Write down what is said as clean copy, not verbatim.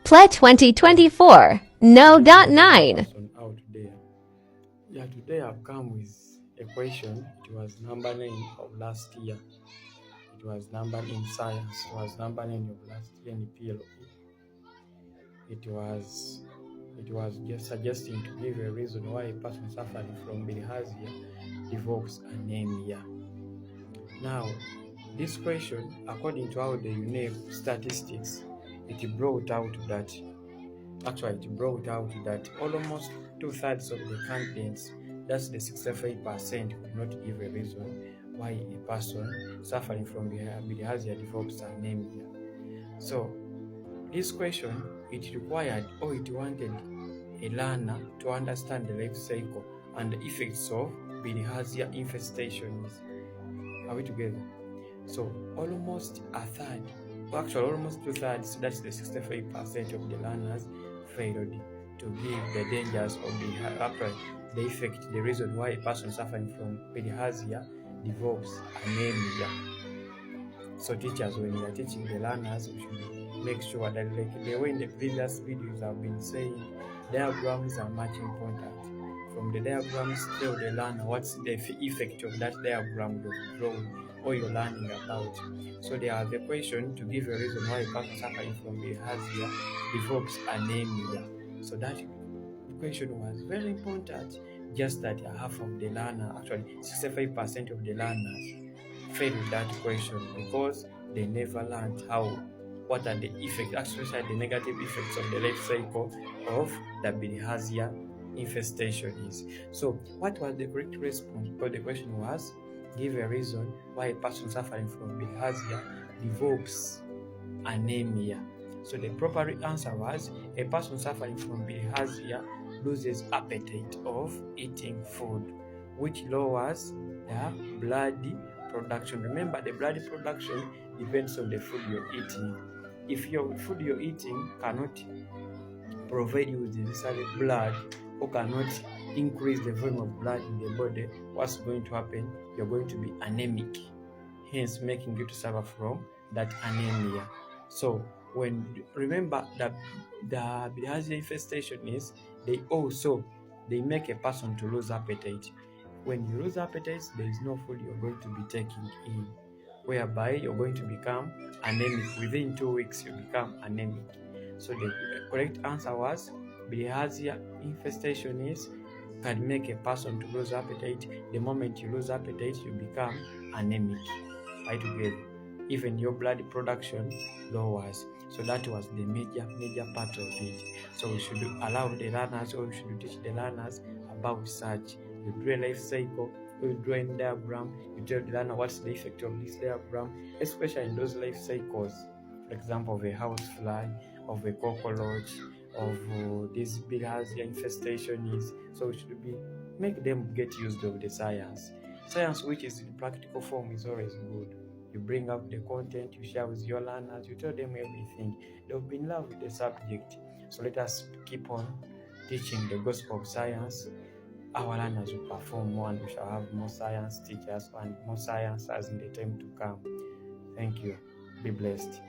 Play 2024 No.9. Person out there. Yeah, today I've come with a question. It was number 9 of last year. It was number in science. It was number 9 of last year in PLE. It was just suggesting to give a reason why a person suffering from bilharzia develops anemia. Now, this question, according to how the UNEP statistics, it brought out that almost 2/3 of the candidates, that's the 65%, could not give a reason why a person suffering from bilharzia develops anemia. So, this question, it wanted a learner to understand the life cycle and the effects of bilharzia infestations. Are we together? So almost 2/3, that's the 65% of the learners failed to give the dangers of the effect, the reason why a person suffering from bilharzia develops anemia. So teachers, when you are teaching the learners, we should make sure that, like the way in the previous videos I've been saying, diagrams are much important. From the diagrams, tell the learner what's the effect of that diagram you've drawn or you're learning about. So they have the question to give a reason why a person suffering from bilharzia develops anemia. So that question was very important. Just that half of the learner, actually 65% of the learners, failed that question because they never learned what are the effects, especially the negative effects of the life cycle of the bilharzia infestation is. So what was the correct response? Because the question was, give a reason why a person suffering from bilharzia develops anemia. So the proper answer was, a person suffering from bilharzia loses appetite of eating food, which lowers the blood production. Remember, the blood production depends on the food you're eating. If your food you're eating cannot provide you with the necessary blood or cannot increase the volume of blood in the body, what's going to happen? You're going to be anemic, hence making you to suffer from that anemia. So remember that the bilharzia infestation is, they make a person to lose appetite. When you lose appetite, there is no food you're going to be taking in, whereby you're going to become anemic. Within 2 weeks, you become anemic. So the correct answer was, bilharzia infestation can make a person to lose appetite. The moment you lose appetite, you become anemic. Right together. Even your blood production lowers. So that was the major part of it. So we should allow the learners, or we should teach the learners about such. You draw a life cycle, you draw a diagram, you tell the learner what's the effect of this diagram, especially in those life cycles. For example, of a housefly, of a cockroach, of this bilharzia infestation is. So we should make them get used of the science. Science which is in practical form is always good. You bring up the content, you share with your learners, you tell them everything. They'll be in love with the subject. So let us keep on teaching the gospel of science. Our learners will perform more, and we shall have more science teachers and more science as in the time to come. Thank you. Be blessed.